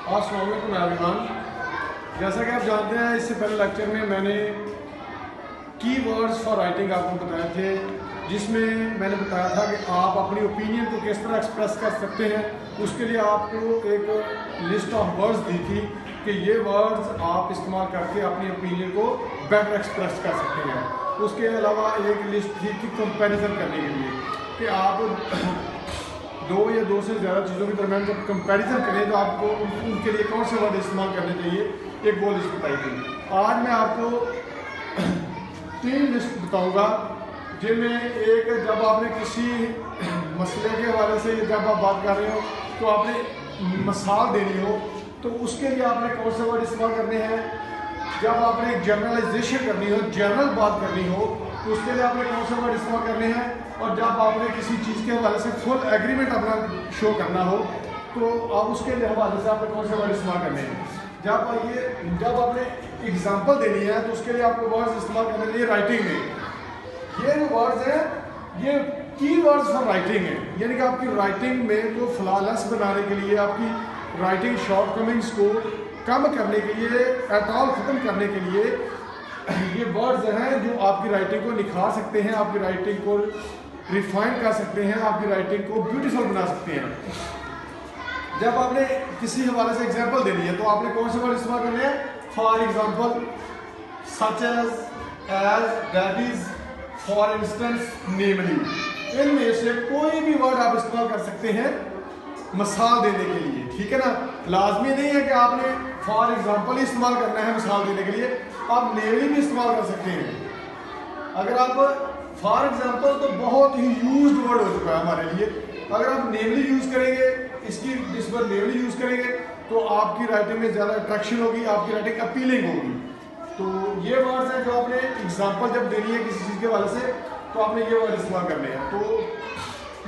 अस्सलाम वालेकुम एवरीवन। जैसा कि आप जानते हैं, इससे पहले लेक्चर में मैंने कीवर्ड्स फॉर राइटिंग आपको बताए थे, जिसमें मैंने बताया था कि आप अपनी ओपिनियन को किस तरह एक्सप्रेस कर सकते हैं। उसके लिए आपको एक लिस्ट ऑफ वर्ड्स दी थी कि ये वर्ड्स आप इस्तेमाल करके अपनी ओपिनियन को बेटर एक्सप्रेस कर सकते हैं। उसके अलावा एक लिस्ट थी कि कंपैरिजन करने के लिए कि आप दो या दो से ज़्यादा चीज़ों के दरम्यान जब कंपैरिजन करें तो आपको उनके लिए कौन से वर्ड इस्तेमाल करने चाहिए, एक वो लिस्ट बताई थी। आज मैं आपको 3 लिस्ट बताऊंगा, जिनमें एक जब आपने किसी मसले के हवाले से जब आप बात कर रहे हो तो आपने मिसाल देनी हो तो उसके लिए आपने कौन से वर्ड इस्तेमाल करने हैं। जब आपने एक जनरलाइजेशन करनी हो, जनरल बात करनी हो तो उसके लिए आपने कौन से वर्ड इस्तेमाल करने हैं। और जब आपने किसी चीज़ के हवाले से फुल एग्रीमेंट अपना शो करना हो तो आप उसके लिए हवाले से आपने कौन से वर्ड इस्तेमाल करने हैं। जब आपने एग्जांपल देनी है तो उसके लिए आपको वर्ड्स इस्तेमाल करने चाहिए राइटिंग में। ये जो वर्ड्स हैं ये की वर्ड्स फॉर राइटिंग है, यानी कि आपकी राइटिंग में को फ्लॉलेस बनाने के लिए, आपकी राइटिंग शॉर्टकमिंग्स को कम करने के लिए, एट ऑल ख़त्म करने के लिए ये वर्ड्स हैं जो आपकी राइटिंग को निखार सकते हैं, आपकी राइटिंग को रिफाइन कर सकते हैं, आपकी राइटिंग को ब्यूटीफुल बना सकते हैं। जब आपने किसी हवाले से एग्जांपल देनी है तो आपने कौन से वर्ड इस्तेमाल करने हैं। For example, such as, that is, for instance, namely. इनमें से कोई भी वर्ड आप इस्तेमाल कर सकते हैं मिसाल देने के लिए, ठीक है ना। लाजमी नहीं है कि आपने फॉर एग्जांपल ही इस्तेमाल करना है मिसाल देने के लिए, आप नेमली भी इस्तेमाल कर सकते हैं। अगर आप फॉर एग्जांपल तो बहुत ही यूज्ड वर्ड हो चुका है हमारे लिए, अगर आप नेमली यूज़ करेंगे, इस पर नेमली यूज़ करेंगे तो आपकी राइटिंग में ज़्यादा अट्रैक्शन होगी, आपकी राइटिंग अपीलिंग होगी। तो ये वर्ड्स हैं जो आपने एग्जांपल जब देनी है किसी चीज़ के हवाले से तो आपने ये वर्ड इस्तेमाल करने हैं। तो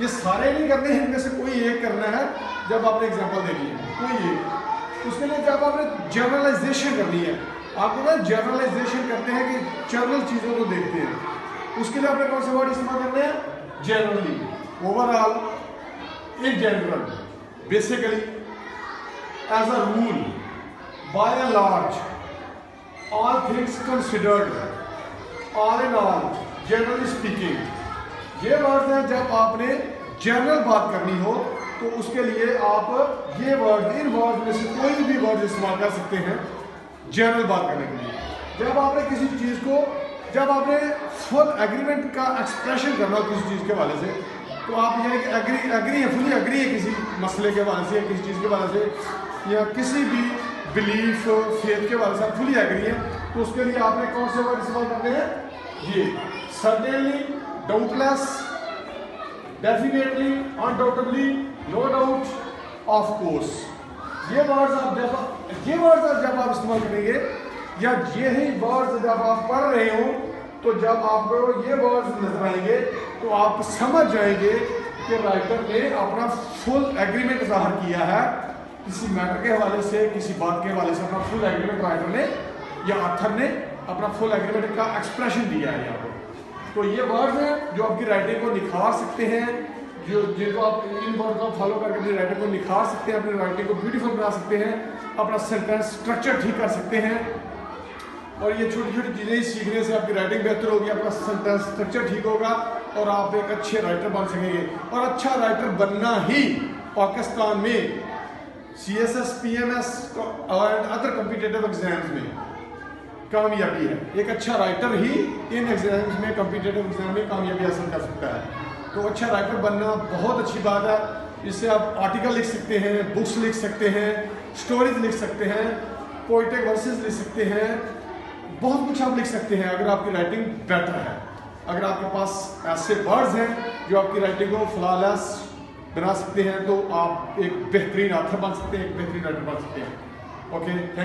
ये सारे नहीं करने हैं, इनमें से कोई एक करना है जब आपने एग्जांपल देनी है, कोई एक। उसके लिए जब आपने जनरलाइजेशन करनी है, आपको ना जनरलाइजेशन करते हैं कि जनरल चीज़ों को देखते हैं, उसके लिए आपने कौन से वर्ड इस्तेमाल करने हैं। Generally, overall, in general, basically, as a rule, by and large, all things considered, all in all, generally speaking. ये वर्ड्स हैं जब आपने जनरल बात करनी हो तो उसके लिए आप ये वर्ड, इन वर्ड में से कोई भी वर्ड इस्तेमाल कर सकते हैं जनरल बात करने के लिए। जब आपने किसी चीज़ को, जब आपने फुल एग्रीमेंट का एक्सप्रेशन करना हो किसी चीज़ के हवाले से तो आप यानी कि एग्री है, फुली एग्री है किसी मसले के हवाले से या किसी चीज़ के हवाले से या किसी भी बिलीफ फेथ के हवाले से आप फुली एग्री है तो उसके लिए आपने कौन से वर्ड इस्तेमाल करते हैं। ये certainly, doubtless, definitely, undoubtedly, no doubt, of course. ये वर्ड्स जब आप इस्तेमाल करेंगे या यही वर्ड्स जब आप पढ़ रहे हो तो जब आपको ये वर्ड्स नजर आएंगे तो आप समझ जाएंगे कि राइटर ने अपना फुल एग्रीमेंट ज़ाहिर किया है किसी मैटर के हवाले से, किसी बात के हवाले से अपना फुल एग्रीमेंट राइटर ने या ऑथर ने अपना फुल एग्रीमेंट का एक्सप्रेशन दिया है यहाँ पर। तो ये वर्ड्स हैं जो आपकी राइटिंग को निखार सकते हैं, जिनको आप इन वर्ड को फॉलो करके अपनी राइटिंग को निखार सकते हैं, अपनी राइटिंग को ब्यूटीफुल बना सकते हैं, अपना सेंटेंस स्ट्रक्चर ठीक कर सकते हैं। और ये छोटी छोटी चीज़ें सीखने से आपकी राइटिंग बेहतर होगी, आपका सेंटेंस स्ट्रक्चर ठीक होगा और आप एक अच्छे राइटर बन सकेंगे। और अच्छा राइटर बनना ही पाकिस्तान में CSS, PMS और अदर कॉम्पिटिटिव एग्जाम्स में कामयाबी है। एक अच्छा राइटर ही इन एग्जाम्स में, कॉम्पिटिटिव एग्जाम में कामयाबी हासिल कर सकता है। तो अच्छा राइटर बनना बहुत अच्छी बात है। इससे आप आर्टिकल लिख सकते हैं, बुक्स लिख सकते हैं, स्टोरीज लिख सकते हैं, पोइटिक वर्सेस लिख सकते हैं, बहुत कुछ आप लिख सकते हैं अगर आपकी राइटिंग बेटर है। अगर आपके पास ऐसे वर्ड्स हैं जो आपकी राइटिंग को फ्लॉलेस बना सकते हैं तो आप एक बेहतरीन ऑथर बन सकते हैं, एक बेहतरीन राइटर बन सकते हैं। ओके।